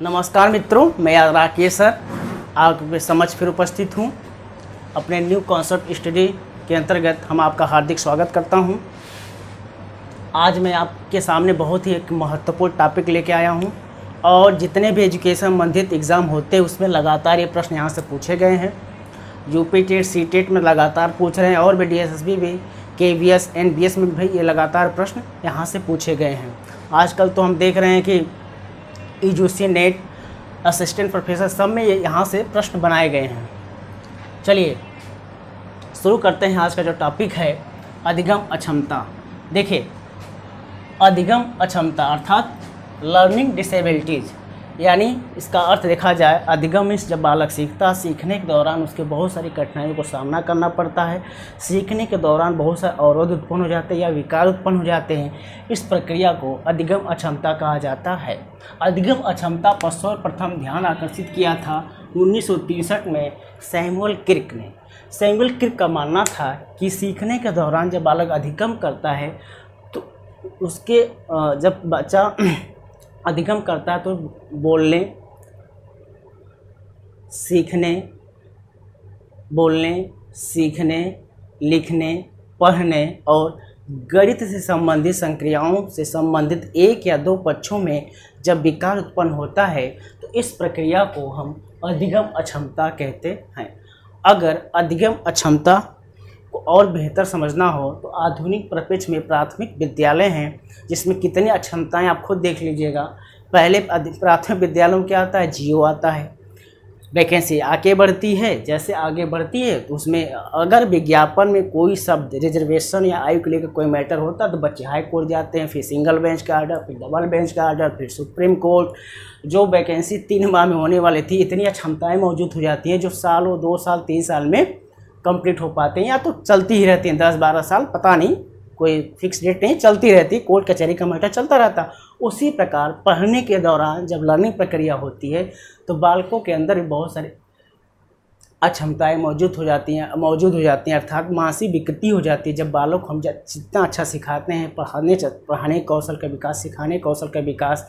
नमस्कार मित्रों, मैं राकेश सर आपके समझ फिर उपस्थित हूँ। अपने न्यू कॉन्सेप्ट स्टडी के अंतर्गत हम आपका हार्दिक स्वागत करता हूँ। आज मैं आपके सामने बहुत ही एक महत्वपूर्ण टॉपिक लेके आया हूँ और जितने भी एजुकेशन संबंधित एग्ज़ाम होते हैं उसमें लगातार ये प्रश्न यहाँ से पूछे गए हैं। यूपी टेट, सी टेट में लगातार पूछ रहे हैं और भी DSSB भी, KVS, NBS में भी ये लगातार प्रश्न यहाँ से पूछे गए हैं। आजकल तो हम देख रहे हैं कि UGC, नेट, असिस्टेंट प्रोफेसर सब में ये यहाँ से प्रश्न बनाए गए हैं। चलिए शुरू करते हैं। आज का जो टॉपिक है अधिगम अक्षमता। देखिए, अधिगम अक्षमता अर्थात लर्निंग डिसेबिलिटीज़, यानी इसका अर्थ देखा जाए, अधिगम मीन्स जब बालक सीखता, सीखने के दौरान उसके बहुत सारी कठिनाइयों को सामना करना पड़ता है। सीखने के दौरान बहुत सारे अवरोध उत्पन्न हो जाते हैं या विकार उत्पन्न हो जाते हैं। इस प्रक्रिया को अधिगम अक्षमता कहा जाता है। अधिगम अक्षमता पर सर्वप्रथम ध्यान आकर्षित किया था 1963 में सैमुअल क्रिक ने। सैमुअल क्रिक का मानना था कि सीखने के दौरान जब बालक अधिगम करता है तो उसके जब बच्चा अधिगम करता है तो बोलने, सीखने, लिखने, पढ़ने और गणित से संबंधित संक्रियाओं से संबंधित एक या दो पक्षों में जब विकार उत्पन्न होता है तो इस प्रक्रिया को हम अधिगम अक्षमता कहते हैं। अगर अधिगम अक्षमता को और बेहतर समझना हो तो आधुनिक परिप्रेक्ष्य में प्राथमिक विद्यालय हैं जिसमें कितनी अक्षमताएं आप खुद देख लीजिएगा। पहले प्राथमिक विद्यालयों में क्या आता है, जीओ आता है। वैकेंसी आगे बढ़ती है, जैसे आगे बढ़ती है तो उसमें अगर विज्ञापन में कोई शब्द रिजर्वेशन या आयु को लेकर कोई मैटर होता है तो बच्चे हाई कोर्ट जाते हैं, फिर सिंगल बेंच का आर्डर, फिर डबल बेंच का आर्डर, फिर सुप्रीम कोर्ट। जो वैकेंसी 3 माह में होने वाली थी, इतनी क्षमताएँ मौजूद हो जाती हैं जो सालों, 2 साल, 3 साल में कंप्लीट हो पाते हैं या तो चलती ही रहती हैं 10-12 साल, पता नहीं, कोई फिक्स डेट नहीं, चलती रहती, कोर्ट कचहरी का मैटर चलता रहता। उसी प्रकार पढ़ने के दौरान जब लर्निंग प्रक्रिया होती है तो बालकों के अंदर भी बहुत सारी अक्षमताएँ मौजूद हो जाती हैं अर्थात मानसिक विकृति हो जाती है। जब बालक को हम जितना अच्छा सिखाते हैं, पढ़ाने कौशल का विकास, सिखाने कौशल का विकास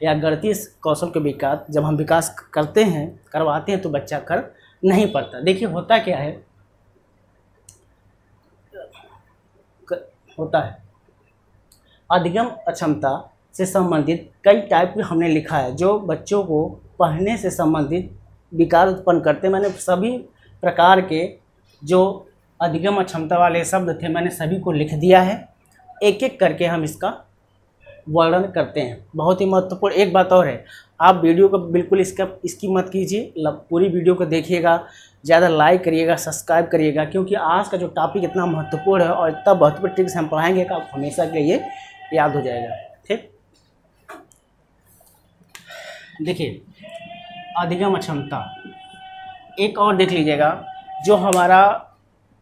या गणितीय कौशल का विकास जब हम विकास करवाते हैं तो बच्चा कर नहीं पाता। देखिए होता है अधिगम अक्षमता से संबंधित कई टाइप के हमने लिखा है जो बच्चों को पढ़ने से संबंधित विकार उत्पन्न करते हैं। मैंने सभी प्रकार के जो अधिगम अक्षमता वाले शब्द थे मैंने सभी को लिख दिया है। एक एक करके हम इसका वर्णन करते हैं। बहुत ही महत्वपूर्ण एक बात और है, आप वीडियो को बिल्कुल इसकी मत कीजिए, पूरी वीडियो को देखिएगा, ज़्यादा लाइक करिएगा, सब्सक्राइब करिएगा, क्योंकि आज का जो टॉपिक इतना महत्वपूर्ण है और इतना महत्वपूर्ण ट्रिक से हम पढ़ाएंगे कि आप हमेशा के लिए याद हो जाएगा। ठीक, देखिए अधिगम अक्षमता एक और देख लीजिएगा। जो हमारा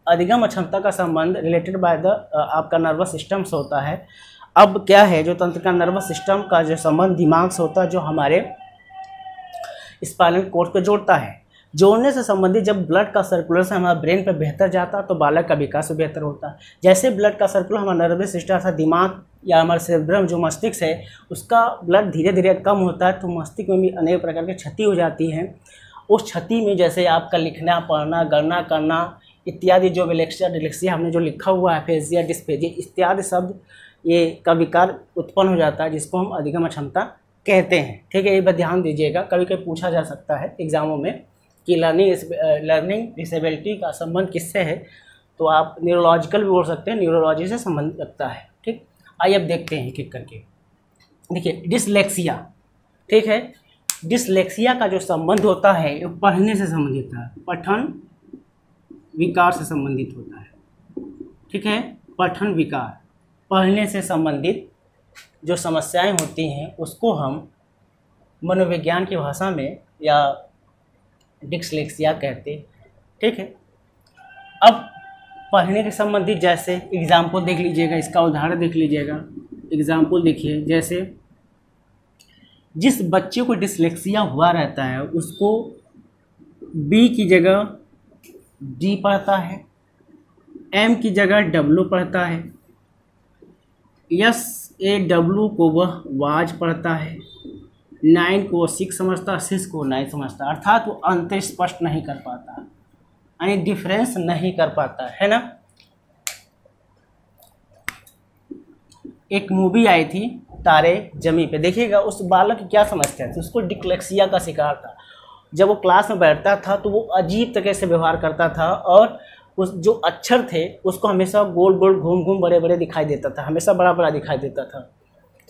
अधिगम अक्षमता का संबंध रिलेटेड बाय द आपका नर्वस सिस्टम से होता है। अब क्या है, जो तंत्रिका नर्वस सिस्टम का जो संबंध दिमाग से होता है, जो हमारे स्पाइनल कॉर्ड को जोड़ता है, जोड़ने से संबंधित जब ब्लड का सर्कुलेशन हमारे ब्रेन पे बेहतर जाता है तो बालक का विकास भी बेहतर होता है। जैसे ब्लड का सर्कुलेशन हमारा नर्वस सिस्टम अर्थात दिमाग या हमारे सेरेब्रम जो मस्तिष्क है उसका ब्लड धीरे धीरे कम होता है तो मस्तिष्क में भी अनेक प्रकार की क्षति हो जाती है। उस क्षति में जैसे आपका लिखना, पढ़ना, गणना करना इत्यादि जो डिस्लेक्सिया हमने जो लिखा हुआ है, फेजिया, डिस्फेजिया इत्यादि शब्द ये का विकार उत्पन्न हो जाता है, जिसको हम अधिगम अक्षमता कहते हैं। ठीक है, ये बात ध्यान दीजिएगा। कभी कभी पूछा जा सकता है एग्जामों में कि लर्निंग डिसेबिलिटी का संबंध किससे है, तो आप न्यूरोलॉजिकल भी बोल सकते हैं, न्यूरोलॉजी से संबंध रखता है। ठीक, आइए अब देखते हैं एक करके। देखिए डिसलेक्सिया, ठीक है, डिसलेक्सिया का जो संबंध होता है वो पढ़ने से संबंधित है, पठन विकार से संबंधित होता है। ठीक है, पठन विकार, पढ़ने से संबंधित जो समस्याएं होती हैं उसको हम मनोविज्ञान की भाषा में या डिसलेक्सिया कहते हैं। ठीक है, अब पढ़ने के संबंधित जैसे एग्जाम्पल देख लीजिएगा, इसका उदाहरण देख लीजिएगा। एग्जाम्पल देखिए, जैसे जिस बच्चे को डिसलेक्सिया हुआ रहता है उसको बी की जगह डी पढ़ता है, एम की जगह डब्ल्यू पढ़ता है, एस ए डब्ल्यू को वह वाज पढ़ता है, 9 को 6 समझता, 6 को 9 समझता, अर्थात वो अंतर स्पष्ट नहीं कर पाता, यानी डिफरेंस नहीं कर पाता है ना। एक मूवी आई थी तारे जमी पे, देखिएगा उस बालक की क्या समस्या थी, उसको डिस्लेक्सिया का शिकार था। जब वो क्लास में बैठता था तो वो अजीब तरीके से व्यवहार करता था और उस जो अक्षर थे उसको हमेशा गोल गोल घूम घूम बड़े बड़े दिखाई देता था, हमेशा बड़ा बड़ा दिखाई देता था।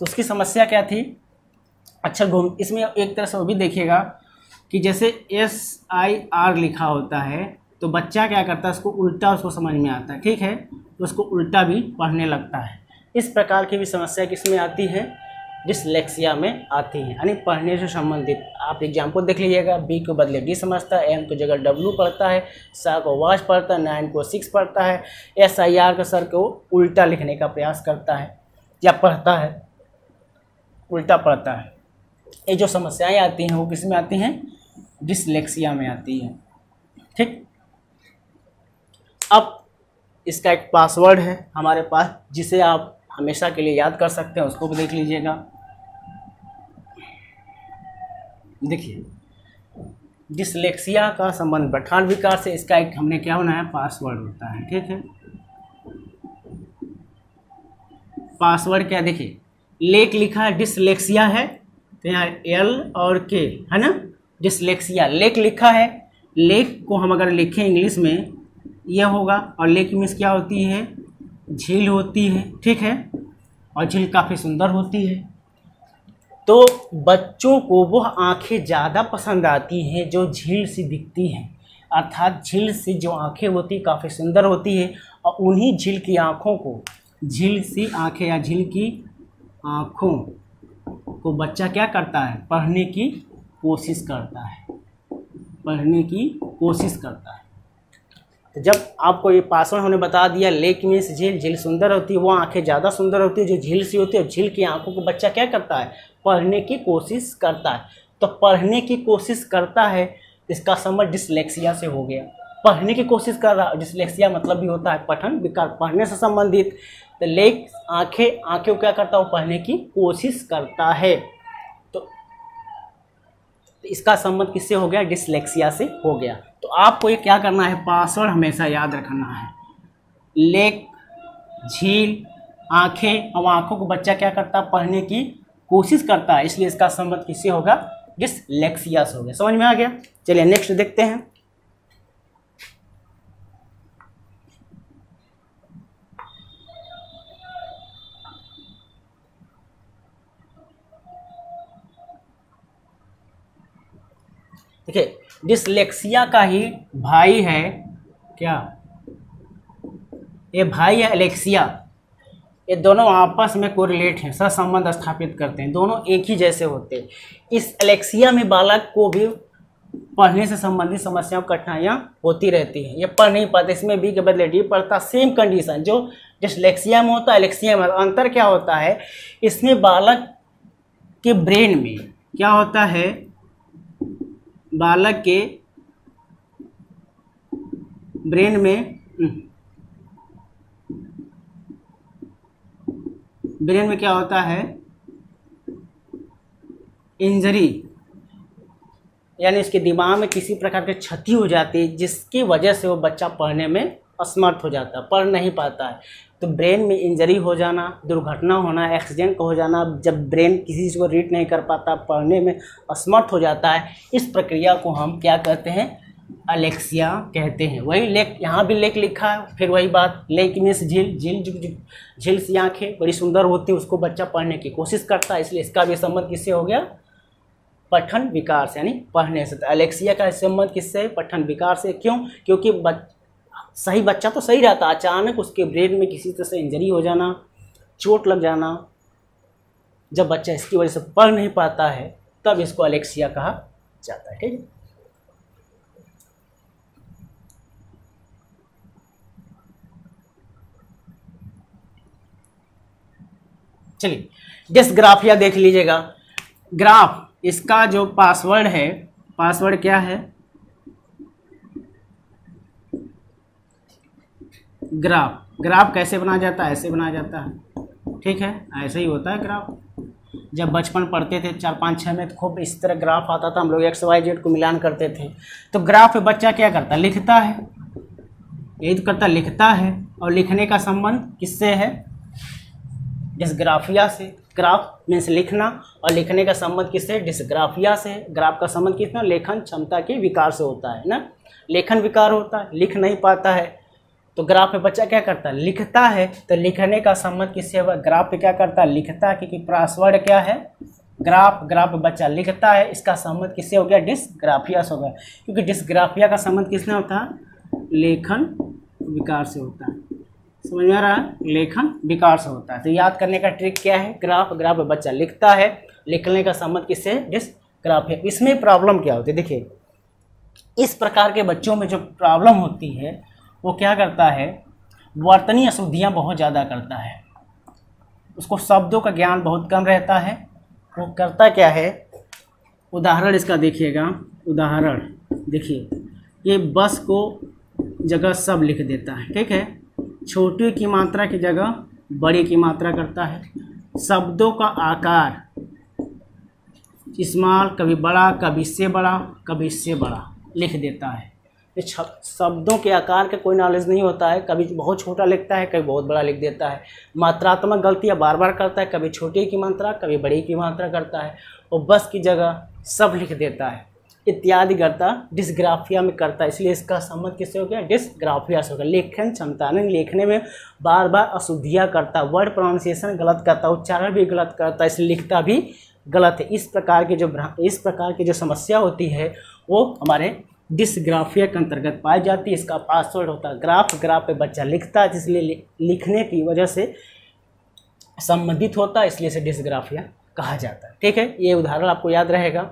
तो उसकी समस्या क्या थी, अक्षर घूम, इसमें एक तरह से वो भी देखिएगा कि जैसे SIR लिखा होता है तो बच्चा क्या करता है, उसको उल्टा उसको समझ में आता है, ठीक है, तो उसको उल्टा भी पढ़ने लगता है। इस प्रकार की भी समस्या किसमें आती है, डिस्लेक्सिया में आती है, यानी पढ़ने से संबंधित। आप एग्जाम्पल देख लीजिएगा, B को बदले D समझता है, M को जगह W पढ़ता है, सा को वाश पढ़ता है, 9 को 6 पढ़ता है, SIR का सर को उल्टा लिखने का प्रयास करता है या पढ़ता है, उल्टा पढ़ता है। ये जो समस्याएं आती हैं वो किस में आती हैं, डिस्लेक्सिया में आती हैं, ठीक। अब इसका एक पासवर्ड है हमारे पास जिसे आप हमेशा के लिए याद कर सकते हैं, उसको भी देख लीजिएगा। देखिए, डिस्लेक्सिया का संबंध पठन विकार से, इसका एक हमने क्या बनाया, पासवर्ड होता है, ठीक है। पासवर्ड क्या, देखिए लेख लिखा है, डिस्लेक्सिया है तो यहाँ L और K है ना, डिस्लेक्सिया लेख लिखा है। लेख को हम अगर लिखें इंग्लिश में यह होगा, और लेख मीन्स क्या होती है, झील होती है, ठीक है, और झील काफ़ी सुंदर होती है। तो बच्चों को वह आंखें ज़्यादा पसंद आती हैं जो झील सी दिखती हैं, अर्थात झील से जो आंखें होती काफ़ी सुंदर होती है, और उन्हीं झील की आँखों को, झील सी आंखें या झील की आँखों को बच्चा क्या करता है, पढ़ने की कोशिश करता है, पढ़ने की कोशिश करता है। तो जब आपको ये पासवर्ड हमने बता दिया, लेक मीन्स झील, झील सुंदर होती है, वो आंखें ज़्यादा सुंदर होती है जो झील सी होती है, और झील की आंखों को बच्चा क्या करता है, पढ़ने की कोशिश करता है। तो पढ़ने की कोशिश करता है, इसका संबंध डिस्लेक्सिया से हो गया। पढ़ने की कोशिश कर रहा, डिस्लेक्सिया मतलब भी होता है पठन विकार, पढ़ने से संबंधित। तो लेक आंखें, आंखें क्या करता है, पढ़ने की कोशिश करता है। तो इसका संबंध किससे हो गया, डिस्लेक्सिया से हो गया। तो आपको ये क्या करना है, पासवर्ड हमेशा याद रखना है। लेक, झील, आंखें, और आंखों को बच्चा क्या करता है, पढ़ने की कोशिश करता है, इसलिए इसका संबंध किससे होगा, डिस्लेक्सिया से हो गया। समझ में आ गया। चलिए नेक्स्ट देखते हैं। देखिए, डिस्लेक्सिया का ही भाई है क्या, ये भाई है एलेक्सिया। ये दोनों आपस में कोरिलेट हैं, सहसंबंध स्थापित करते हैं, दोनों एक ही जैसे होते हैं। इस एलेक्सिया में बालक को भी पढ़ने से संबंधित समस्याओं कठिनाइयाँ होती रहती हैं, ये पढ़ नहीं पाते। इसमें B के बदले D पढ़ता, सेम कंडीशन जो डिस्लेक्सिया में होता है एलेक्सिया में। अंतर क्या होता है, इसमें बालक के ब्रेन में क्या होता है, बालक के ब्रेन में क्या होता है, इंजरी, यानी उसके दिमाग में किसी प्रकार की क्षति हो जाती है जिसकी वजह से वो बच्चा पढ़ने में असमर्थ हो जाता है, पढ़ नहीं पाता है। तो ब्रेन में इंजरी हो जाना, दुर्घटना होना, एक्सीडेंट हो जाना, जब ब्रेन किसी चीज़ को रीड नहीं कर पाता, पढ़ने में असमर्थ हो जाता है, इस प्रक्रिया को हम क्या कहते हैं, एलेक्सिया कहते हैं। वही लेक, यहाँ भी लेक लिखा है, फिर वही बात, लेक मीन्स झील, झील सी आँखें बड़ी सुंदर होती है, उसको बच्चा पढ़ने की कोशिश करता है, इसलिए इसका भी संबंध किससे हो गया, पठन विकार से, यानी पढ़ने से। तो एलेक्सिया का संबंध किससे, पठन विकार से। क्यों, क्योंकि सही बच्चा तो सही रहता, अचानक उसके ब्रेन में किसी तरह से इंजरी हो जाना, चोट लग जाना, जब बच्चा इसकी वजह से पढ़ नहीं पाता है तब इसको एलेक्सिया कहा जाता है। ठीक है, चलिए डिस्ग्राफिया देख लीजिएगा। ग्राफ, इसका जो पासवर्ड है, पासवर्ड क्या है, ग्राफ। ग्राफ कैसे बनाया जाता है, ऐसे बनाया जाता है, ठीक है, ऐसे ही होता है ग्राफ। जब बचपन पढ़ते थे 4-5-6 में, तो खूब इस तरह ग्राफ आता था, हम लोग XYZ को मिलान करते थे। तो ग्राफ पे बच्चा क्या करता है, लिखता है, यही तो करता, लिखता है। और लिखने का संबंध किससे है, डिस्ग्राफिया से। ग्राफ मीन्स लिखना, और लिखने का संबंध किससे, डिस्ग्राफिया से। ग्राफ का संबंध किसना, लेखन क्षमता के विकार से होता है ना, लेखन विकार होता है, लिख नहीं पाता है। तो ग्राफ पे बच्चा क्या करता है, लिखता है। तो लिखने का संबंध किससे होगा, ग्राफ पे क्या करता है, लिखता है, क्योंकि पासवर्ड क्या है, ग्राफ। ग्राफ पे बच्चा लिखता है, इसका संबंध किससे हो गया, डिस्ग्राफिया से हो गया, क्योंकि डिस्ग्राफिया का संबंध किसने होता है, लेखन विकार से होता है। समझ में आ रहा है, लेखन विकार से होता है। तो याद करने का ट्रिक क्या है, ग्राफ। ग्राफ पे बच्चा लिखता है, लिखने का संबंध किससे, डिस्ग्राफिया। इसमें प्रॉब्लम क्या होती है, देखिए इस प्रकार के बच्चों में जो प्रॉब्लम होती है वो क्या करता है, वर्तनी अशुद्धियाँ बहुत ज़्यादा करता है, उसको शब्दों का ज्ञान बहुत कम रहता है। वो करता क्या है, उदाहरण इसका देखिएगा, उदाहरण देखिए, ये बस को जगह सब लिख देता है, ठीक है। छोटे की मात्रा की जगह बड़ी की मात्रा करता है। शब्दों का आकार स्मॉल, कभी बड़ा, कभी इससे बड़ा, कभी इससे बड़ा लिख देता है। शब्दों के आकार का कोई नॉलेज नहीं होता है, कभी बहुत छोटा लिखता है, कभी बहुत बड़ा लिख देता है। मात्रात्मक गलतियाँ बार बार करता है, कभी छोटी की मात्रा, कभी बड़ी की मात्रा करता है। और बस की जगह सब लिख देता है, इत्यादि करता डिस्ग्राफिया में करता है। इसलिए इसका संबंध किससे हो गया, डिस्ग्राफिया से हो गया। लेखन क्षमता नहीं, लिखने में बार बार अशुद्धियाँ करता, वर्ड प्रोनाउंसिएशन गलत करता, उच्चारण भी गलत करता, इसलिए लिखता भी गलत है। इस प्रकार की जो समस्या होती है वो हमारे डिस्ग्राफिया के अंतर्गत पाई जाती है। इसका पासवर्ड होता है ग्राफ। ग्राफ पे बच्चा लिखता है, इसलिए लिखने की वजह से संबंधित होता है, इसलिए इसे डिस्ग्राफिया कहा जाता है। ठीक है, ये उदाहरण आपको याद रहेगा।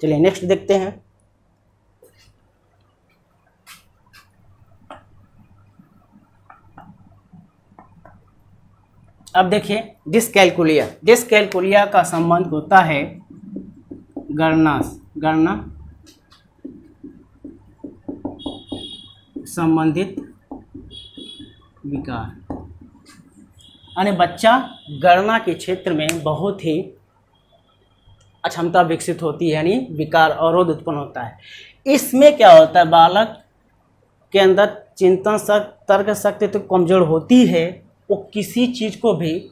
चलिए नेक्स्ट देखते हैं। अब देखिए डिस्कैलकुलिया। डिस्कैलकुलिया का संबंध होता है गणना संबंधित विकार। यानी बच्चा गणना के क्षेत्र में बहुत ही अक्षमता विकसित होती है, यानी विकार अवरोध उत्पन्न होता है। इसमें क्या होता है, बालक के अंदर चिंतन शक्ति, तर्क शक्ति तो कमजोर होती है, वो किसी चीज़ को भी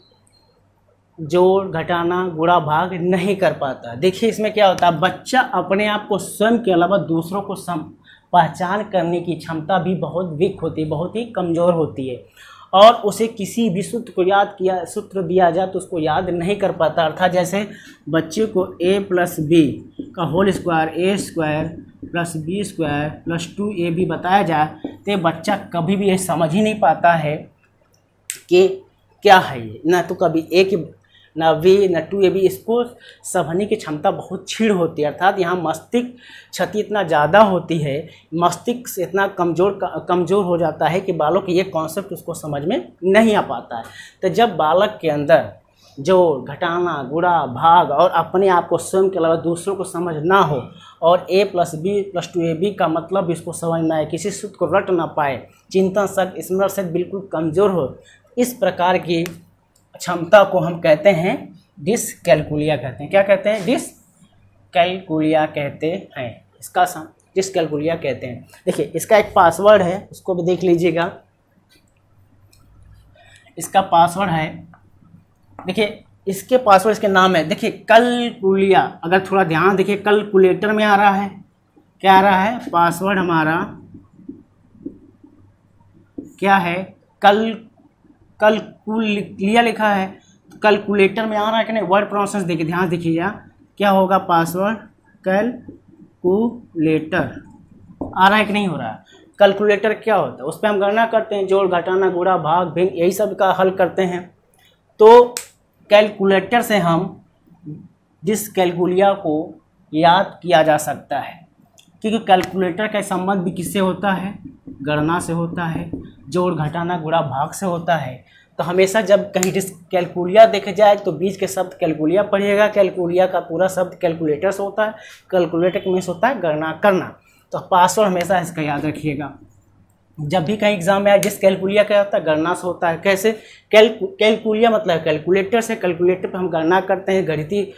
जोड़, घटाना, गुणा, भाग नहीं कर पाता। देखिए इसमें क्या होता है, बच्चा अपने आप को स्वयं के अलावा दूसरों को पहचान करने की क्षमता भी बहुत वीक होती है, बहुत ही कमज़ोर होती है। और उसे किसी भी सूत्र दिया जाए तो उसको याद नहीं कर पाता। अर्थात जैसे बच्चे को a+b का whole square, a² + b² + 2ab बताया जाए तो बच्चा कभी भी ये समझ ही नहीं पाता है कि क्या है ये, ना तो कभी a की, ना v, ना 2ab, इसको समझने की क्षमता बहुत क्षीण होती है। अर्थात यहाँ मस्तिष्क क्षति इतना ज़्यादा होती है, मस्तिष्क इतना कमज़ोर हो जाता है कि बालक ये कॉन्सेप्ट उसको समझ में नहीं आ पाता है। तो जब बालक के अंदर जोड़, घटाना, गुणा, भाग और अपने आप को स्वयं के अलावा दूसरों को समझ ना हो, और a+b + 2ab का मतलब इसको समझना है, किसी सूत्र को रट ना पाए, चिंतन शक्ति, स्मरण शक्ति बिल्कुल कमज़ोर हो, इस प्रकार की क्षमता को हम कहते हैं डिस्कैलकुलिया कहते हैं। क्या कहते हैं, डिस्कैलकुलिया कहते हैं। इसका डिस्कैलकुलिया कहते हैं। देखिए इसका एक पासवर्ड है, उसको भी देख लीजिएगा। इसका पासवर्ड है, देखिए इसके पासवर्ड, इसके नाम है, देखिए कैलकुलिया। अगर थोड़ा ध्यान देखिए, कैलकुलेटर में आ रहा है, क्या आ रहा है, पासवर्ड हमारा क्या है, कैलकुलिया लिखा है, कैलकुलेटर में आ रहा है कि नहीं। वर्ड प्रोसेस देखिए, ध्यान देखिएगा, क्या होगा पासवर्ड, कैलकुलेटर आ रहा है कि नहीं हो रहा है। कैलकुलेटर क्या होता है, उस पर हम गणना करते हैं, जोड़, घटाना, गुणा, भाग, भिन्न, यही सब का हल करते हैं। तो कैलकुलेटर से हम डिस्कैलकुलिया को याद किया जा सकता है, क्योंकि कैलकुलेटर का संबंध भी किससे होता है, गणना से होता है, जोड़, घटाना, गुणा, भाग से होता है। तो हमेशा जब कहीं डिस्कैलकुलिया देखे जाए तो बीच के शब्द कैलकुलिया पढ़िएगा। कैलकुलिया का पूरा शब्द कैलकुलेटर से होता है, कैलकुलेटर में होता है गणना करना। तो पासवर्ड हमेशा इसका याद रखिएगा। जब भी कहीं एग्जाम में आए, डिसकैलकुलिया क्या होता है, गणना से होता है। कैसे? कैलकुलिया मतलब कैलकुलेटर से, कैलकुलेटर पे हम गणना करते हैं, गणितीय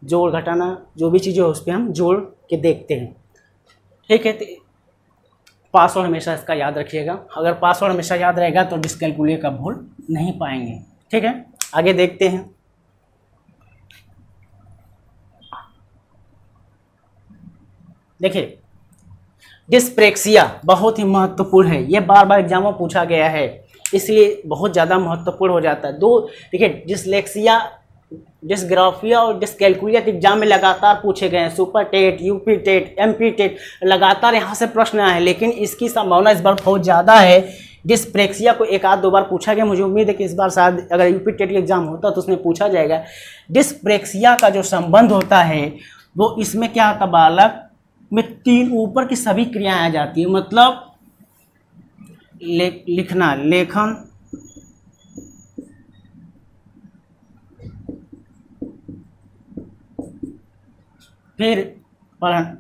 जोड़ घटाना जो भी चीज़ें हो उस पर हम जोड़ के देखते हैं। ठीक है, तो पासवर्ड हमेशा इसका याद रखिएगा। अगर पासवर्ड हमेशा याद रहेगा तो डिसकैलकुलिया का भूल नहीं पाएंगे। ठीक है, आगे देखते हैं। देखिए, डिस्प्रेक्सिया बहुत ही महत्वपूर्ण है, ये बार बार एग्जाम में पूछा गया है, इसलिए बहुत ज़्यादा महत्वपूर्ण हो जाता है। दो देखिए, डिसलेक्सिया, डिसग्राफिया और डिसकैलकुलिया के एग्जाम में लगातार पूछे गए हैं। Super TET, UP TET, MP TET, लगातार यहाँ से प्रश्न आए हैं, लेकिन इसकी संभावना इस बार बहुत ज़्यादा है। डिस्प्रेक्सिया को एक आध दो बार पूछा गया, मुझे उम्मीद है कि इस बार शायद अगर यूपी टेट का एग्जाम होता तो उसमें पूछा जाएगा। डिस्प्रेक्सिया का जो संबंध होता है वो इसमें क्या होता है, बालक में तीन ऊपर की सभी क्रियाएं आ जाती है। मतलब लिखना, लेखन, फिर पढ़न,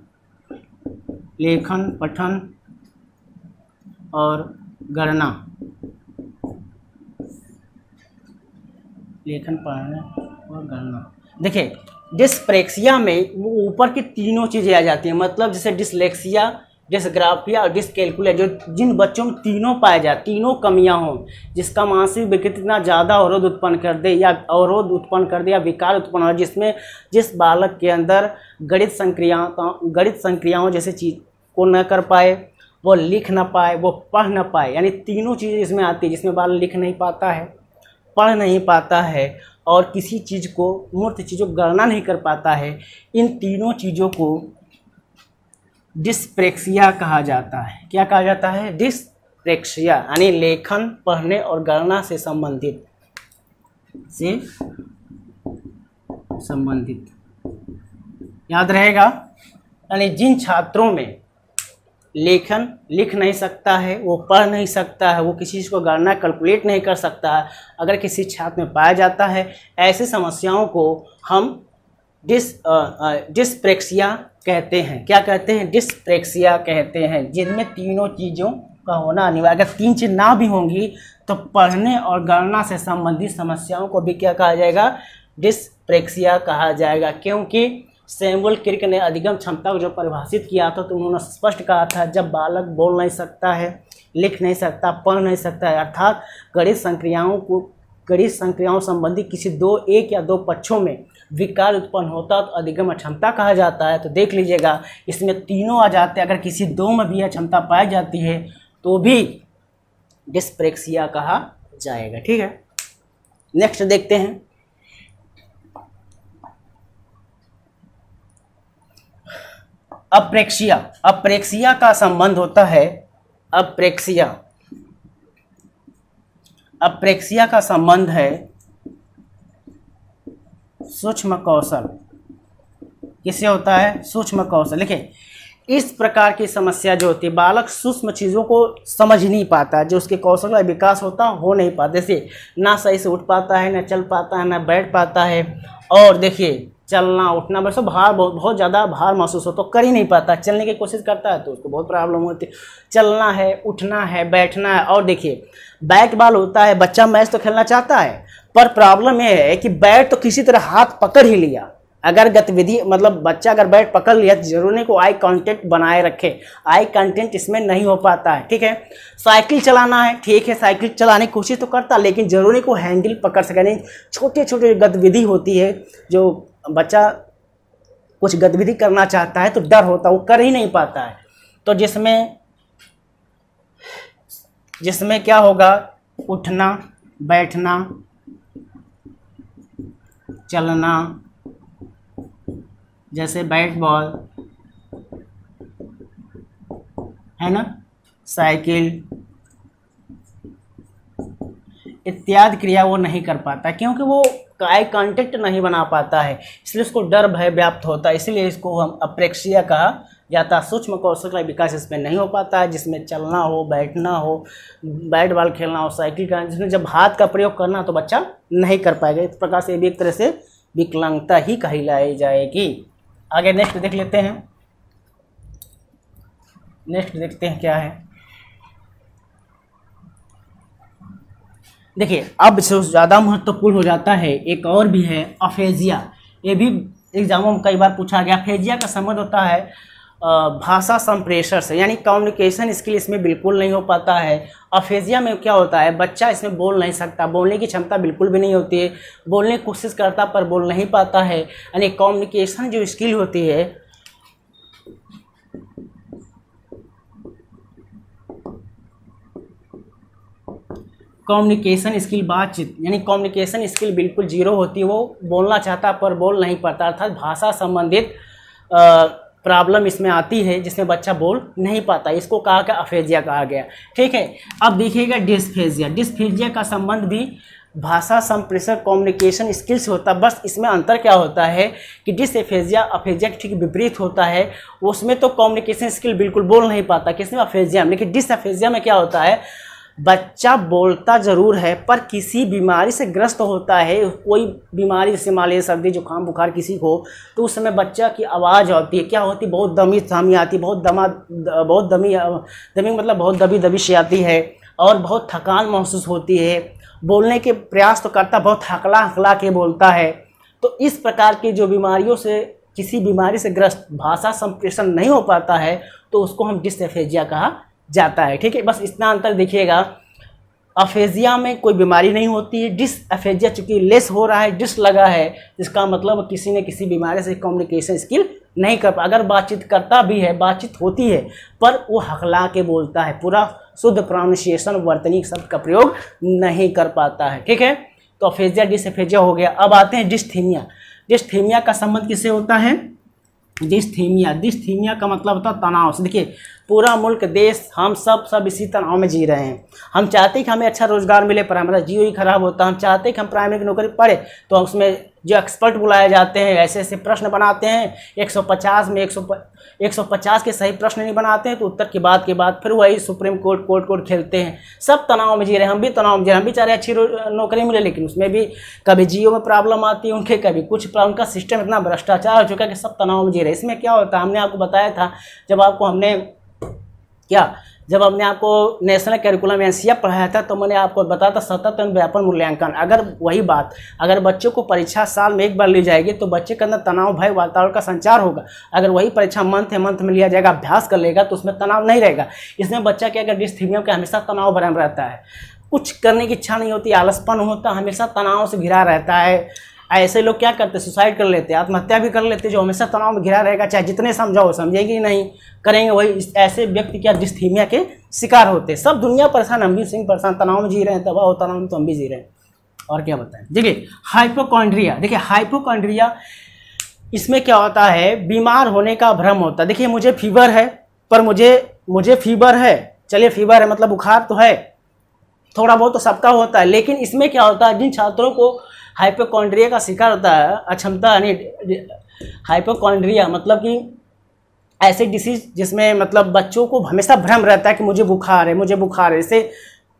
लेखन, पठन और गणना, लेखन, पढ़ना और गणना। देखिए, डिस्प्रेक्सिया में वो ऊपर की तीनों चीज़ें आ जाती हैं। मतलब जैसे डिसलेक्सिया, डिसग्राफिया और डिसकैलकुलिया, जो जिन बच्चों में तीनों पाए जाए, तीनों कमियां हों, जिसका मानसिक विकृति इतना ज़्यादा अवरोध उत्पन्न कर दे या अवरोध उत्पन्न कर दे या विकार उत्पन्न हो, जिसमें जिस बालक के अंदर गणित संक्रियाओं जैसे चीज को न कर पाए, वो लिख न पाए, वो पढ़ न पाए, यानी तीनों चीज़ें इसमें आती है। जिसमें बालक लिख नहीं पाता है, पढ़ नहीं पाता है और किसी चीज़ को, मूर्त चीज़ों को गणना नहीं कर पाता है, इन तीनों चीज़ों को डिस्प्रेक्सिया कहा जाता है। क्या कहा जाता है? डिस्प्रेक्सिया, यानी लेखन, पढ़ने और गणना से संबंधित याद रहेगा। यानी जिन छात्रों में लेखन लिख नहीं सकता है, वो पढ़ नहीं सकता है, वो किसी चीज़ को गणना कैलकुलेट नहीं कर सकता है, अगर किसी छात्र में पाया जाता है, ऐसी समस्याओं को हम डिस्प्रेक्सिया कहते हैं। क्या कहते हैं? डिस्प्रेक्सिया कहते हैं, जिनमें तीनों चीज़ों का होना अनिवार्य। अगर तीन चीज़ ना भी होंगी तो पढ़ने और गणना से संबंधित समस्याओं को भी क्या कहा जाएगा? डिस्प्रेक्सिया कहा जाएगा। क्योंकि सैमुअल क्रिक ने अधिगम क्षमता को जो परिभाषित किया था तो उन्होंने स्पष्ट कहा था, जब बालक बोल नहीं सकता है, लिख नहीं सकता, पढ़ नहीं सकता है, अर्थात गणित संक्रियाओं संबंधी किसी एक या दो पक्षों में विकार उत्पन्न होता तो अधिगम अक्षमता कहा जाता है। तो देख लीजिएगा, इसमें तीनों आ जाते हैं। अगर किसी दो में भी अक्षमता पाई जाती है तो भी डिस्प्रेक्सिया कहा जाएगा। ठीक है, नेक्स्ट देखते हैं। अप्रेक्सिया, अप्रेक्सिया का संबंध होता है, अप्रेक्सिया का संबंध है सूक्ष्म कौशल। किससे होता है? सूक्ष्म कौशल। देखिए, इस प्रकार की समस्या जो होती है, बालक सूक्ष्म चीज़ों को समझ नहीं पाता, जो उसके कौशल का विकास होता हो नहीं पाता। जैसे ना सही से उठ पाता है, ना चल पाता है, ना बैठ पाता है, और देखिए चलना उठना बस भार बहुत ज़्यादा भार महसूस हो तो कर ही नहीं पाता। चलने की कोशिश करता है तो उसको बहुत प्रॉब्लम होती है। चलना है, उठना है, बैठना है। और देखिए, बैट बॉल होता है, बच्चा मैच तो खेलना चाहता है, पर प्रॉब्लम यह है कि बैट तो किसी तरह हाथ पकड़ ही लिया। अगर गतिविधि मतलब बच्चा अगर बैट पकड़ लिया तो जरूरी नहीं को आई कांटेक्ट बनाए रखे, आई कांटेक्ट इसमें नहीं हो पाता है। ठीक है, साइकिल चलाना है, ठीक है, साइकिल चलाने की कोशिश तो करता, लेकिन जरूरी को हैंडल पकड़ सके नहीं। छोटे छोटे गतिविधि होती है, जो बच्चा कुछ गतिविधि करना चाहता है तो डर होता है, वो कर ही नहीं पाता है। तो जिसमें क्या होगा? उठना, बैठना, चलना, जैसे बैट बॉल है ना, साइकिल इत्यादि क्रिया वो नहीं कर पाता, क्योंकि वो आई कांटेक्ट नहीं बना पाता है, इसलिए उसको डर भय व्याप्त होता है। इसलिए इसको हम अप्रेक्सिया कहा जाता है। सूक्ष्म कौशल का विकास इसमें नहीं हो पाता है, जिसमें चलना हो, बैठना हो, बैट बॉल खेलना हो, साइकिल का, जिसमें जब हाथ का प्रयोग करना तो बच्चा नहीं कर पाएगा। इस प्रकार से भी एक तरह से विकलांगता ही कहलाई जाएगी। आगे नेक्स्ट देख लेते हैं। नेक्स्ट देखते हैं क्या है। देखिए अब जो ज़्यादा महत्वपूर्ण हो जाता है एक और भी है अफेजिया। ये भी एग्जामों में कई बार पूछा गया। अफेजिया का संबंध होता है भाषा संप्रेषण से, यानी कम्युनिकेशन स्किल इसमें बिल्कुल नहीं हो पाता है। अफेजिया में क्या होता है, बच्चा इसमें बोल नहीं सकता, बोलने की क्षमता बिल्कुल भी नहीं होती है, बोलने की कोशिश करता पर बोल नहीं पाता है, यानी कम्युनिकेशन जो स्किल होती है कम्युनिकेशन स्किल, बातचीत यानी कम्युनिकेशन स्किल बिल्कुल जीरो होती है। वो बोलना चाहता पर बोल नहीं पाता, अर्थात भाषा संबंधित प्रॉब्लम इसमें आती है जिसमें बच्चा बोल नहीं पाता। इसको कहा गया अफेजिया कहा गया। ठीक है, अब देखिएगा डिस्फेजिया। डिस्फेजिया का संबंध भी भाषा संप्रेषण कम्युनिकेशन स्किल से होता है, बस इसमें अंतर क्या होता है कि डिसएफेजिया अफेजिया के ठीक विपरीत होता है। उसमें तो कम्युनिकेशन स्किल बिल्कुल बोल नहीं पाता किसमें, अफेजिया में। लेकिन डिसएफेजिया में क्या होता है, बच्चा बोलता ज़रूर है पर किसी बीमारी से ग्रस्त होता है, कोई बीमारी जैसे मान लीजिए सर्दी जुकाम बुखार किसी को, तो उस समय बच्चा की आवाज़ होती है क्या होती, बहुत दमी थामी आती, बहुत दमी मतलब बहुत दबी दबी सी आती है और बहुत थकान महसूस होती है। बोलने के प्रयास तो करता, बहुत हकला हकला के बोलता है। तो इस प्रकार की जो बीमारियों से, किसी बीमारी से ग्रस्त भाषा संप्रेषण नहीं हो पाता है तो उसको हम डिसएफेजिया कहा जाता है। ठीक है, बस इतना अंतर देखिएगा। अफेजिया में कोई बीमारी नहीं होती है, डिसएफेजिया चूंकि लेस हो रहा है, डिस लगा है, इसका मतलब किसी न किसी बीमारी से कम्युनिकेशन स्किल नहीं कर पा। अगर बातचीत करता भी है, बातचीत होती है पर वो हकला के बोलता है, पूरा शुद्ध प्रोनाउंसिएशन वर्तनीय शब्द का प्रयोग नहीं कर पाता है। ठीक है, तो अफेजिया डिसएफेजिया हो गया। अब आते हैं डिस्थीमिया। डिस्थीमिया का संबंध किससे होता है, डिस्थीमिया का मतलब होता है तनाव से। देखिए पूरा मुल्क देश हम सब इसी तनाव में जी रहे हैं। हम चाहते हैं कि हमें अच्छा रोजगार मिले पर हमारा जीव ही खराब होता है। हम चाहते हैं कि हम प्राइमरी की नौकरी पढ़े तो उसमें जो एक्सपर्ट बुलाए जाते हैं ऐसे ऐसे प्रश्न बनाते हैं, 150 में 150 के सही प्रश्न नहीं बनाते हैं तो उत्तर के बाद फिर वही सुप्रीम कोर्ट खेलते हैं। सब तनाव में जी रहे हैं, हम भी तनाव में जी रहे हैं। हम भी चाह रहे अच्छी नौकरी मिले लेकिन उसमें भी कभी जियो में प्रॉब्लम आती है उनके, कभी कुछ प्रॉब्लम। उनका सिस्टम इतना भ्रष्टाचार हो चुका है कि सब तनाव में जी रहे हैं। इसमें क्या होता है, हमने आपको बताया था जब हमने आपको नेशनल करिकुलम एनसीईआरटी पढ़ाया था तो मैंने आपको बताया था सतत व्यापन मूल्यांकन। अगर बच्चों को परीक्षा साल में एक बार ली जाएगी तो बच्चे के अंदर तनाव भय वातावरण का संचार होगा। अगर वही परीक्षा मंथ में लिया जाएगा, अभ्यास कर लेगा तो उसमें तनाव नहीं रहेगा। इसमें बच्चा क्या अगर डिस्थीमिया का हमेशा तनाव भरा रहता है, कुछ करने की इच्छा नहीं होती, आलसपन होता, हमेशा तनाव से घिरा रहता है। ऐसे लोग क्या करते, सुसाइड कर लेते, आत्महत्या भी कर लेते, जो हमेशा तनाव में घिरा रहेगा, चाहे जितने समझाओ समझेगी नहीं, करेंगे वही। ऐसे व्यक्ति क्या डिस्थीमिया के शिकार होते हैं। सब दुनिया परेशान, हम भी सिंह परेशान, तनाव में जी रहे हैं, तबाह हो तनाव में तो हम भी जी रहे हैं। और क्या बताएं, देखिए हाइपोकॉन्ड्रिया। देखिए हाइपोकॉन्ड्रिया इसमें क्या होता है, बीमार होने का भ्रम होता है। देखिए मुझे फीवर है पर मुझे फीवर है, चलिए फीवर है मतलब बुखार तो है, थोड़ा बहुत तो सबका होता है। लेकिन इसमें क्या होता है, जिन छात्रों को हाइपोकॉन्ड्रिया का शिकार होता है, अक्षमता यानी हाइपोकॉन्ड्रिया मतलब कि ऐसे डिसीज जिसमें मतलब बच्चों को हमेशा भ्रम रहता है कि मुझे बुखार है। जैसे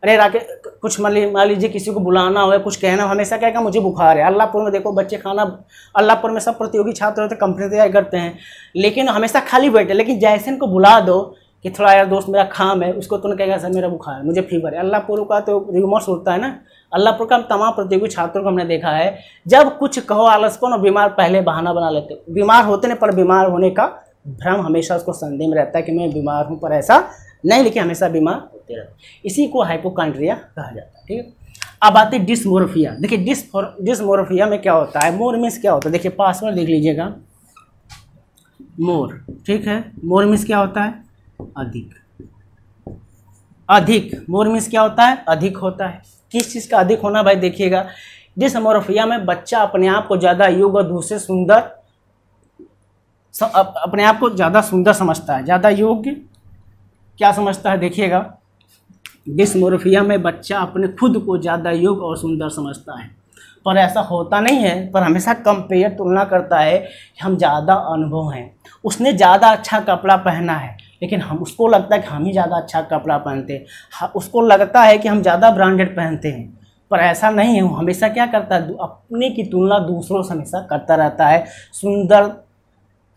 अरे कुछ मान लीजिए किसी को बुलाना हो, कुछ कहना हो, हमेशा कहेगा मुझे बुखार है। अल्लाहपुर में देखो बच्चे अल्लाहपुर में सब प्रतियोगी छात्र होते, कंपनी तैयार करते हैं लेकिन हमेशा खाली बैठे। लेकिन जैसे इनको बुला दो कि थोड़ा यार दोस्त मेरा खाम है, उसको तुमने कहेगा सर मेरा बुखार है, मुझे फीवर है। अल्लाहपुर का तो रिमोर्स होता है ना। अल्लाहपुर का तमाम प्रतियोगी छात्रों को हमने देखा है, जब कुछ कहो आलसपन और बीमार पहले बहाना बना लेते। बीमार होते नहीं पर बीमार होने का भ्रम हमेशा उसको संदेह में रहता है कि मैं बीमार हूँ, पर ऐसा नहीं, लेकिन हमेशा बीमार होते रहते। इसी को हाइपोकॉन्ड्रिया कहा जाता है। ठीक है, अब आते हैं डिस्मोर्फिया। देखिए डिस्मोर्फिया में क्या होता है, मोर मीन्स क्या होता है, देखिए पासवर्ड देख लीजिएगा, मोर। ठीक है, मोर मीन्स क्या होता है, अधिक। मोर मीन्स क्या होता है, अधिक होता है। किस चीज़ का अधिक होना भाई, देखिएगा डिस्मोर्फिया में बच्चा अपने आप को ज़्यादा योग्य और दूसरे सुंदर, अपने आप को ज़्यादा सुंदर समझता है, ज़्यादा योग्य क्या समझता है। देखिएगा डिस्मोर्फिया में बच्चा अपने खुद को ज़्यादा योग्य और सुंदर समझता है, पर ऐसा होता नहीं है, पर हमेशा कंपेयर तुलना करता है कि हम ज़्यादा अनुभव हैं, उसने ज़्यादा अच्छा कपड़ा पहना है लेकिन उसको लगता है कि हम ही ज़्यादा अच्छा कपड़ा पहनते हैं, उसको लगता है कि हम ज़्यादा ब्रांडेड पहनते हैं, पर ऐसा नहीं है। वो हमेशा क्या करता है, अपने की तुलना दूसरों से हमेशा करता रहता है, सुंदर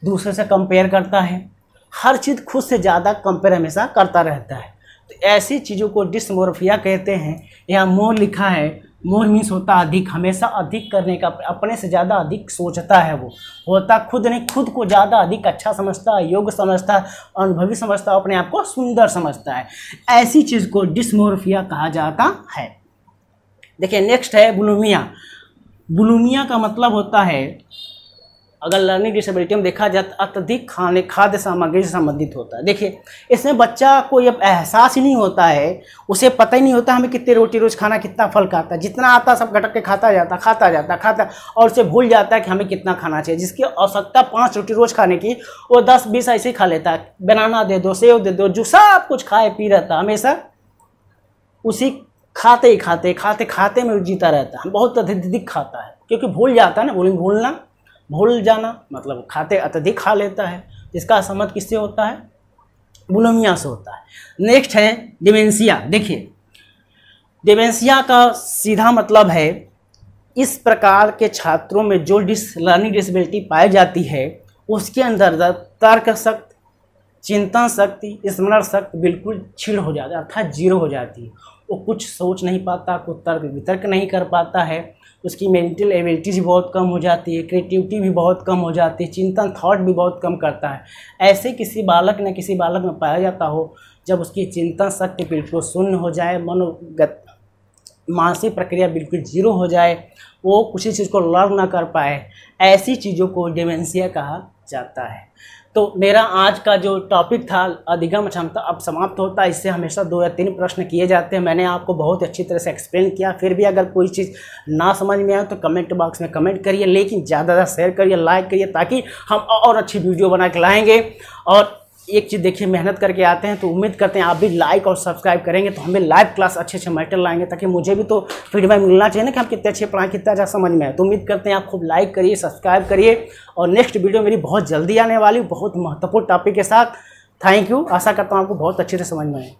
दूसरे से कंपेयर करता है, हर चीज़ खुद से ज़्यादा कंपेयर हमेशा करता रहता है। तो ऐसी चीज़ों को डिस्मोर्फिया कहते हैं। यहाँ मोर लिखा है, मोर मीन्स होता अधिक, हमेशा अधिक करने का, अपने से ज़्यादा अधिक सोचता है वो, होता खुद नहीं, खुद को ज़्यादा अधिक अच्छा समझता है, योग्य समझता है, अनुभवी समझता है, अपने आप को सुंदर समझता है। ऐसी चीज़ को डिस्मोर्फिया कहा जाता है। देखिए नेक्स्ट है बुलिमिया। बुलिमिया का मतलब होता है, अगर लर्निंग डिसेबिलिटी में देखा जाए तो अत्यधिक खाद्य सामग्री से संबंधित होता है। देखिए इसमें बच्चा को ये एहसास ही नहीं होता है, उसे पता ही नहीं होता हमें कितनी रोटी रोज़ खाना, कितना फल खाता है, जितना आता सब घटक के खाता जाता और उसे भूल जाता है कि हमें कितना खाना चाहिए। जिसकी आवश्यकता 5 रोटी रोज़ खाने की, वो 10-20 ऐसे ही खा लेता है। बनाना दे दो, सेव दे दो, जो सब कुछ खाए पी रहता, हमेशा उसी खाते में जीता रहता है। बहुत अत्यधिक खाता है क्योंकि भूल जाता है ना, भूल जाना मतलब खाते अत्यधिक खा लेता है। इसका संबंध किससे होता है? बुलिमिया से होता है। नेक्स्ट है डिमेंशिया। देखिए डिमेंशिया का सीधा मतलब है इस प्रकार के छात्रों में जो लर्निंग डिसेबिलिटी पाई जाती है उसके अंदर तर्क शक्ति, चिंतन शक्ति, स्मरण शक्ति बिल्कुल क्षीण हो जाती है, अर्थात जीरो हो जाती है। वो कुछ सोच नहीं पाता, कुछ तर्क वितर्क नहीं कर पाता है, उसकी मेंटल एबिलिटीज बहुत कम हो जाती है, क्रिएटिविटी भी बहुत कम हो जाती है, चिंतन थॉट भी बहुत कम करता है। ऐसे किसी बालक में पाया जाता हो जब उसकी चिंतन शक्ति बिल्कुल शून्य हो जाए, मानसिक प्रक्रिया बिल्कुल जीरो हो जाए, वो किसी चीज़ को लर्न ना कर पाए, ऐसी चीज़ों को डिमेंशिया कहा जाता है। तो मेरा आज का जो टॉपिक था अधिगम क्षमता अब समाप्त होता है। इससे हमेशा 2 या 3 प्रश्न किए जाते हैं। मैंने आपको बहुत अच्छी तरह से एक्सप्लेन किया। फिर भी अगर कोई चीज़ ना समझ में आए तो कमेंट बॉक्स में कमेंट करिए, लेकिन ज़्यादा शेयर करिए, लाइक करिए, ताकि हम और अच्छी वीडियो बना के लाएंगे। और एक चीज़ देखिए, मेहनत करके आते हैं तो उम्मीद करते हैं आप भी लाइक और सब्सक्राइब करेंगे तो हमें लाइव क्लास अच्छे मैटर लाएंगे, ताकि मुझे भी तो फीडबैक मिलना चाहिए ना कि हम कितने अच्छे पढ़ाएं, कितना अच्छा समझ में आए। तो उम्मीद करते हैं आप खूब लाइक करिए, सब्सक्राइब करिए। और नेक्स्ट वीडियो मेरी बहुत जल्दी आने वाली, बहुत महत्वपूर्ण टॉपिक के साथ। Thank you. आशा करता हूँ आपको बहुत अच्छे से समझ में आए।